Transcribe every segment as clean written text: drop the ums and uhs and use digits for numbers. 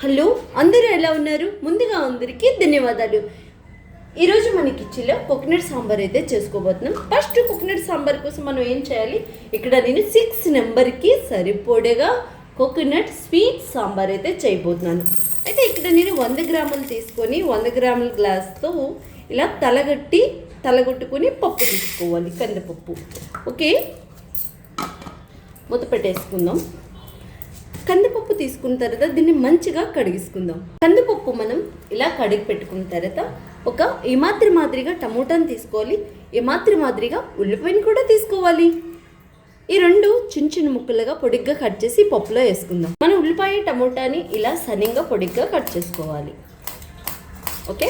Hello, అందరూ ఎలా ఉన్నారు? ముందుగా అందరికీ ధన్యవాదాలు. ఈరోజు మన కిచెన్లో కోకోనట్ సాంబార్ అయితే చేసుకోబోతున్నాం. ఫస్ట్ కోకోనట్ సాంబార్ కోసం మనం ఏం చేయాలి, ఇక్కడ నేను 6 నెంబర్కి సరిపడగా కోకోనట్ స్వీట్ సాంబార్ అయితే చేయబోతున్నాను. అయితే ఇక్కడ నేను 100 గ్రాములు తీసుకొని 100 గ్రాముల గ్లాస్తో ఇలా తలగొట్టుకొని పప్పు తీసుకోవాలి, కందిపప్పు. ఓకే, మూత పెట్టేసుకుందాం. కందిపప్పు తీసుకున్న తర్వాత దీన్ని మంచిగా కడిగిసుకుందాం. కందిపప్పు మనం ఇలా కడిగి పెట్టుకున్న తర్వాత ఒక మాదిరిగా టమోటాని తీసుకోవాలి, మాదిరిగా ఉల్లిపాయని కూడా తీసుకోవాలి. ఈ రెండు చిన్న చిన్న ముక్కలుగా పొడిగ్గా కట్ చేసి పప్పులో వేసుకుందాం. మనం ఉల్లిపాయ టమోటాని ఇలా సన్నంగా పొడిగ్గా కట్ చేసుకోవాలి. ఓకే,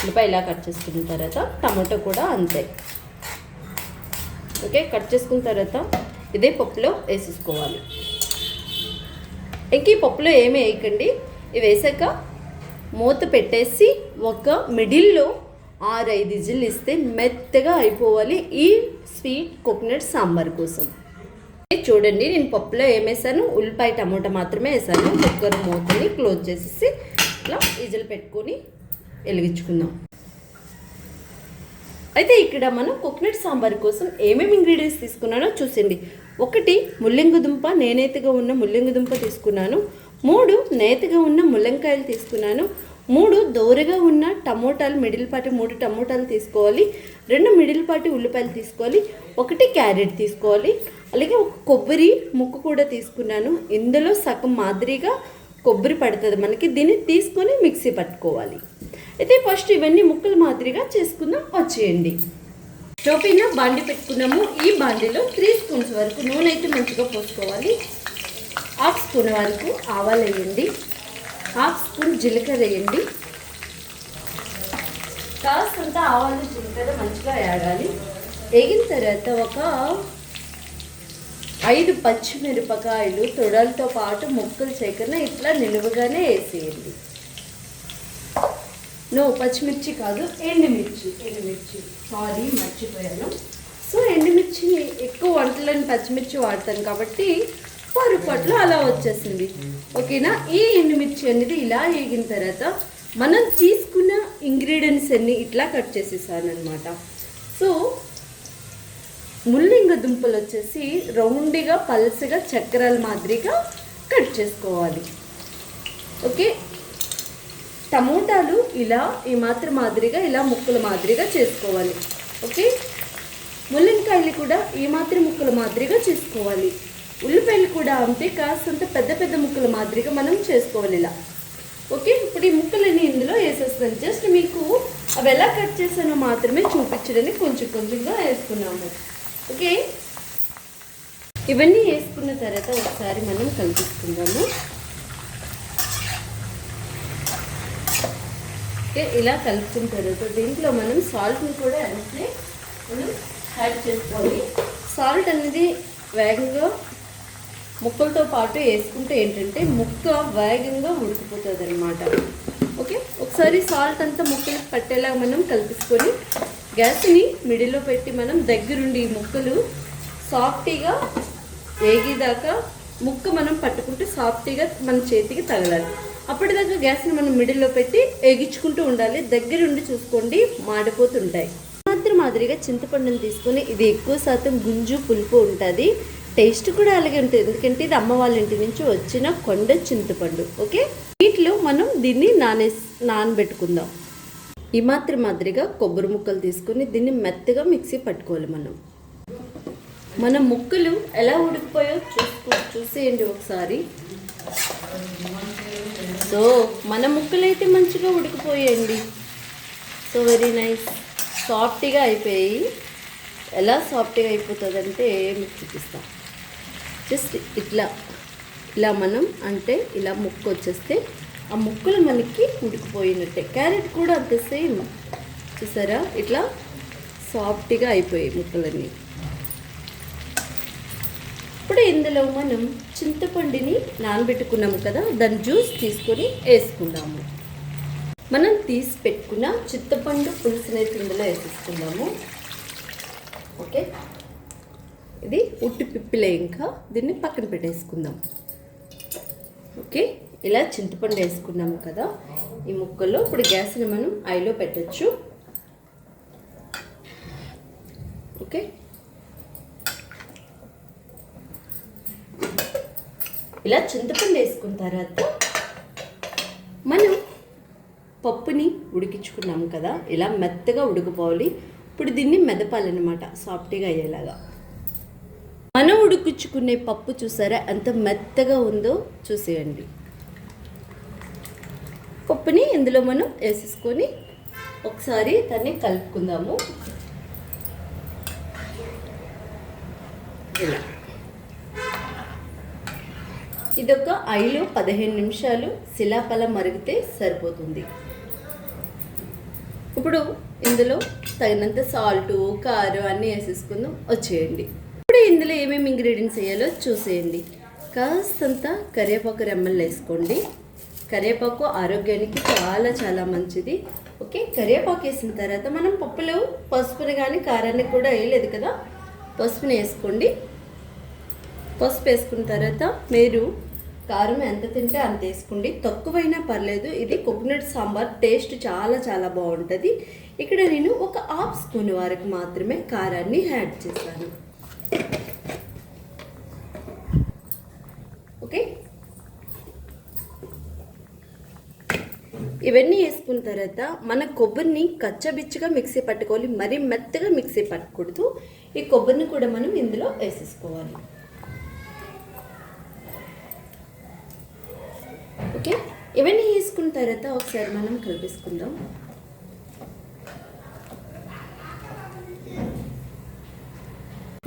ఉల్లిపాయ ఇలా కట్ చేసుకున్న తర్వాత టమోటా కూడా అంతే. ఓకే, కట్ చేసుకున్న తర్వాత ఇదే పప్పులో వేసేసుకోవాలి. ఇంక ఈ పప్పులో ఏమీ వేయకండి. ఇవి వేసాక మూత పెట్టేసి ఒక మిడిల్లో 6-5 విజిల్ ఇస్తే మెత్తగా అయిపోవాలి ఈ స్వీట్ కోకోనట్ సాంబార్ కోసం. చూడండి, నేను పప్పులో ఏమేసాను, ఉల్లిపాయ టమోటా మాత్రమే వేసాను. కుక్కర్ మూతని క్లోజ్ చేసేసి ఇట్లా విజిల్ పెట్టుకొని వెలిగించుకుందాం. అయితే ఇక్కడ మనం కోకోనట్ సాంబార్ కోసం ఏమేమి ఇంగ్రీడియంట్స్ తీసుకున్నానో చూసిండి. 1 ముల్లంగి దుంప, నేనేతగా ఉన్న ముల్లంగి దుంప తీసుకున్నాను. 3 నేతగా ఉన్న ముల్లంకాయలు తీసుకున్నాను. 3 దోరగా ఉన్న టమోటాలు, మిడిల్పాటి 3 టమోటాలు తీసుకోవాలి. 2 మిడిల్పాటి ఉల్లిపాయలు తీసుకోవాలి. 1 క్యారెట్ తీసుకోవాలి. అలాగే 1 కొబ్బరి ముక్క కూడా తీసుకున్నాను. ఇందులో సగం మాదిరిగా కొబ్బరి పడుతుంది మనకి. దీన్ని తీసుకొని మిక్సీ పట్టుకోవాలి. అయితే ఫస్ట్ ఇవన్నీ ముక్కలు మాదిరిగా చేసుకుందాం, వచ్చేయండి. స్టవ్ పైన బాండి పెట్టుకున్నాము. ఈ బాండిలో 3 స్పూన్స్ వరకు నూనె అయితే మంచిగా పోసుకోవాలి. 1/2 స్పూన్ వరకు ఆవాలు వేయండి. 1/2 స్పూన్ జీలకర్ర వేయండి. కాస్తంత ఆవాలు జీలకర్ర మంచిగా వేయాలి. వేగిన తర్వాత ఒక 5 పచ్చిమిరపకాయలు తొడలతో పాటు ముక్కలు చేయకుండా ఇట్లా నిలువుగానే వేసేయండి. పచ్చిమిర్చి కాదు, ఎండుమిర్చి. సారీ, మర్చిపోయాను. సో ఎండుమిర్చిని ఎక్కువ వంటలను పచ్చిమిర్చి వాడతాను కాబట్టి పొరపాట్లో అలా వచ్చేసింది. ఓకేనా, ఈ ఎండుమిర్చి అనేది ఇలా వేగిన తర్వాత మనం తీసుకున్న ఇంగ్రీడియంట్స్ అన్ని ఇట్లా కట్ చేసేసాను అనమాట. సో ముల్లంగి దుంపలు వచ్చేసి రౌండ్గా పల్సగా చక్రాల మాదిరిగా కట్ చేసుకోవాలి. ఓకే, టమోటాలు ఇలా ఈ మాదిరిగా ఇలా ముక్కల మాదిరిగా చేసుకోవాలి. ఓకే, ముల్లంకాయలు కూడా ఈ ముక్కల మాదిరిగా చేసుకోవాలి. ఉల్లిపాయలు కూడా అంతే, కాస్తంత పెద్ద ముక్కల మాదిరిగా మనం చేసుకోవాలి ఇలా. ఓకే, ఇప్పుడు ఈ ముక్కలన్నీ ఇందులో వేసేస్తాను. జస్ట్ మీకు అవి ఎలా కట్ చేసానో మాత్రమే చూపించడానికి కొంచెంగా వేసుకున్నాము. ఓకే, ఇవన్నీ వేసుకున్న తర్వాత ఒకసారి మనం కలిపిస్తున్నాము. ఓకే, ఇలా కలుపుకున్న తర్వాత దీంట్లో మనం సాల్ట్ని కూడా వెంటనే మనం యాడ్ చేసుకోవాలి. సాల్ట్ అనేది వేగంగా ముక్కలతో పాటు వేసుకుంటే ఏంటంటే ముక్క వేగంగా ఉడికిపోతుంది అనమాట. ఓకే, ఒకసారి సాల్ట్ అంతా ముక్కలకు పట్టేలా మనం కలిపించుకొని గ్యాస్ని మిడిల్లో పెట్టి మనం దగ్గరుండి ఈ ముక్కలు సాఫ్ట్గా వేగేదాకా ముక్క మనం పట్టుకుంటే సాఫ్ట్గా మన చేతికి తగలాలి. అప్పటిదాకా గ్యాస్ని మనం మిడిల్లో పెట్టి వేగించుకుంటూ ఉండాలి. దగ్గరుండి చూసుకోండి, మాడిపోతుంటాయి. మాదిరిగా చింతపండుని తీసుకొని, ఇది ఎక్కువ శాతం గుంజు పులుపు ఉంటుంది, టేస్ట్ కూడా అలాగే ఉంటుంది. ఎందుకంటే ఇది అమ్మ వాళ్ళ ఇంటి నుంచి వచ్చిన కొండ చింతపండు. ఓకే, వీటిలో మనం దీన్ని నానబెట్టుకుందాం. ఈ మాదిరిగా కొబ్బరి ముక్కలు తీసుకొని దీన్ని మెత్తగా మిక్సీ పట్టుకోవాలి. మన ముక్కలు ఎలా ఉడికిపోయో చూసేయండి ఒకసారి. సో మన ముక్కలు అయితే మంచిగా ఉడికిపోయాయండి. సో వెరీ నైస్, సాఫ్ట్గా అయిపోయి. ఎలా సాఫ్ట్గా అయిపోతుందంటే మీకు చూపిస్తాం. జస్ట్ ఇలా మనం అంటే ఇలా ముక్క వచ్చేస్తే ఆ ముక్కలు మనకి ఉడికిపోయినట్టే. క్యారెట్ కూడా అంతే, సేమ్. చూసారా, ఇట్లా సాఫ్ట్గా అయిపోయాయి ముక్కలన్నీ. ఇప్పుడు ఇందులో మనం చింతపండుని నానబెట్టుకున్నాము కదా, దాని జ్యూస్ తీసుకొని వేసుకుందాము. మనం తీసి పెట్టుకున్న చింతపండు పులుసుని ఇందులో వేసేసుకుందాము. ఓకే, ఇది ఉట్టి పిప్పిలే, ఇంకా దీన్ని పక్కన పెట్టేసుకుందాం. ఓకే, ఇలా చింతపండు వేసుకున్నాము కదా ఈ ముక్కల్లో. ఇప్పుడు గ్యాస్ని మనం ఐలో పెట్టచ్చు. ఓకే, ఇలా చింతపండు వేసుకున్న తర్వాత మనం పప్పుని ఉడికించుకున్నాము కదా, ఇలా మెత్తగా ఉడికిపోవాలి. ఇప్పుడు దీన్ని మెదపాలన్నమాట, సాఫ్ట్గా అయ్యేలాగా. మనం ఉడికించుకునే పప్పు చూసారా ఎంత మెత్తగా ఉందో చూసేయండి. పప్పుని ఇందులో మనం వేసేసుకొని ఒకసారి దాన్ని కలుపుకుందాము. ఇలా ఇదొక 5-15 నిమిషాలు శిలాపల మరిగితే సరిపోతుంది. ఇప్పుడు ఇందులో తగినంత సాల్టు, కారం అన్నీ వేసేసుకుందాం. వచ్చేయండి. ఇప్పుడు ఇందులో ఏమేమి ఇంగ్రీడియంట్స్ వేయాలో చూసేయండి. కాస్తంత కరివేపాకు రెమ్మలు వేసుకోండి. కరివేపాకు ఆరోగ్యానికి చాలా చాలా మంచిది. ఓకే, కరివేపాకు వేసిన తర్వాత మనం పప్పులో పసుపుని కానీ కారాన్ని కూడా వేయలేదు కదా, పసుపుని వేసుకోండి. పసుపు వేసుకున్న తర్వాత మీరు కారం ఎంత తింటే అంత వేసుకోండి, తక్కువైనా పర్లేదు. ఇది కోకోనట్ సాంబార్ టేస్ట్ చాలా చాలా బాగుంటుంది. ఇక్కడ నేను ఒక 1/2 స్పూన్ వరకు మాత్రమే కారాన్ని యాడ్ చేశాను. ఓకే, ఇవన్నీ వేసుకున్న తర్వాత మన కొబ్బరిని కచ్చబిచ్చగా మిక్సీ పట్టుకోవాలి, మరీ మెత్తగా మిక్సీ పట్టకూడదు. ఈ కొబ్బరిని కూడా మనం ఇందులో వేసేసుకోవాలి. ఓకే, ఇవన్నీ వేసుకున్న తర్వాత ఒకసారి మనం కలిపేసుకుందాం.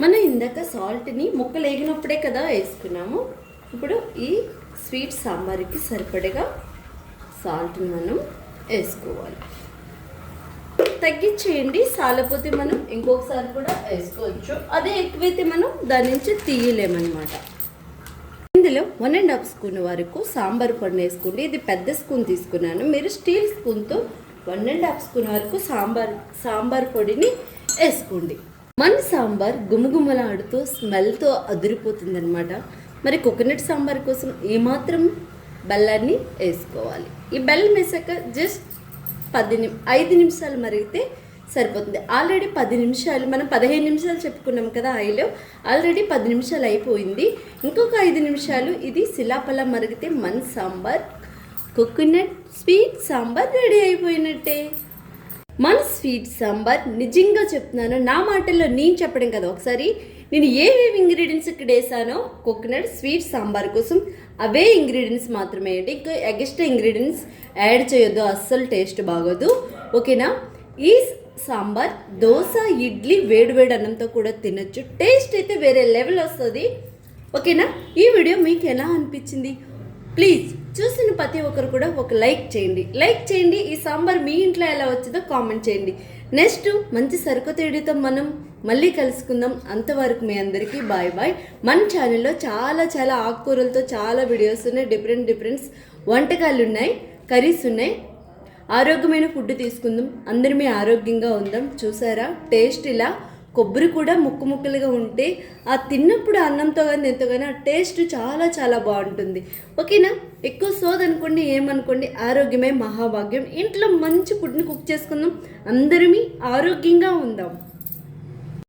మనం ఇందాక సాల్ట్ని ముక్కలు వేగినప్పుడే కదా వేసుకున్నాము. ఇప్పుడు ఈ స్వీట్ సాంబార్కి సరిపడగా సాల్ట్ని మనం వేసుకోవాలి. తగ్గించేయండి, సాలపోతే మనం ఇంకొకసారి కూడా వేసుకోవచ్చు. అదే ఎక్కువైతే మనం దాని నుంచి తీయలేమన్నమాట. ఇందులో 1.5 స్పూన్ వరకు సాంబార్ పొడిని వేసుకోండి. ఇది పెద్ద స్పూన్ తీసుకున్నాను, మీరు స్టీల్ స్పూన్తో 1.5 స్పూన్ వరకు సాంబార్ పొడిని వేసుకోండి. మన సాంబార్ గుమగుమలాడుతూ స్మెల్తో అదిరిపోతుంది అనమాట. మరి కోకోనట్ సాంబార్ కోసం ఏమాత్రం బెల్లాన్ని వేసుకోవాలి. ఈ బెల్లం వేసాక జస్ట్ 5 నిమిషాలు మరిగితే సరిపోతుంది. ఆల్రెడీ 10 నిమిషాలు, మనం 15 నిమిషాలు చెప్పుకున్నాం కదా ఆయిల్లో, ఆల్రెడీ 10 నిమిషాలు అయిపోయింది. ఇంకొక 5 నిమిషాలు ఇది శిలాపల మరిగితే మన sambar coconut sweet sambar ready అయిపోయినట్టే. మన స్వీట్ సాంబార్ నిజంగా చెప్తున్నాను, నా మాటల్లో నేను చెప్పడం కదా, ఒకసారి నేను ఏవేవి ఇంగ్రీడియంట్స్ ఇక్కడ వేసానో కోకోనట్ స్వీట్ సాంబార్ కోసం అవే ఇంగ్రీడియంట్స్ మాత్రమే వేయండి. ఇంకా ఎక్స్ట్రా ఇంగ్రీడియంట్స్ యాడ్ చేయొద్దు, అస్సలు టేస్ట్ బాగోదు. ఓకేనా? ఈ సాంబార్ దోశ, ఇడ్లీ, వేడివేడి అన్నంతో కూడా తినొచ్చు. టేస్ట్ అయితే వేరే లెవెల్ వస్తుంది. ఓకేనా? ఈ వీడియో మీకు ఎలా అనిపించింది? ప్లీజ్ చూసిన ప్రతి ఒక్కరు కూడా ఒక లైక్ చేయండి. ఈ సాంబార్ మీ ఇంట్లో ఎలా వచ్చిందో కామెంట్ చేయండి. నెక్స్ట్ మంచి సరికొత్త వీడియోతో మనం మళ్ళీ కలుసుకుందాం. అంతవరకు మీ అందరికీ బాయ్ బాయ్. మన ఛానల్లో చాలా ఆకుకూరలతో చాలా వీడియోస్ ఉన్నాయి, డిఫరెంట్ వంటకాలు ఉన్నాయి, కర్రీస్ ఉన్నాయి. ఆరోగ్యమైన ఫుడ్ తీసుకుందాం, అందరమే ఆరోగ్యంగా ఉందాం. చూసారా టేస్ట్ ఇలా కొబ్బరి కూడా ముక్కలుగా ఉంటే ఆ తిన్నప్పుడు అన్నంతో కానీ ఎంతో కానీ ఆ టేస్ట్ చాలా బాగుంటుంది. ఓకేనా? ఎక్కువ సోదనుకోండి, ఏమనుకోండి, ఆరోగ్యమే మహాభాగ్యం. ఇంట్లో మంచి ఫుడ్ని కుక్ చేసుకుందాం, అందరమీ ఆరోగ్యంగా ఉందాం.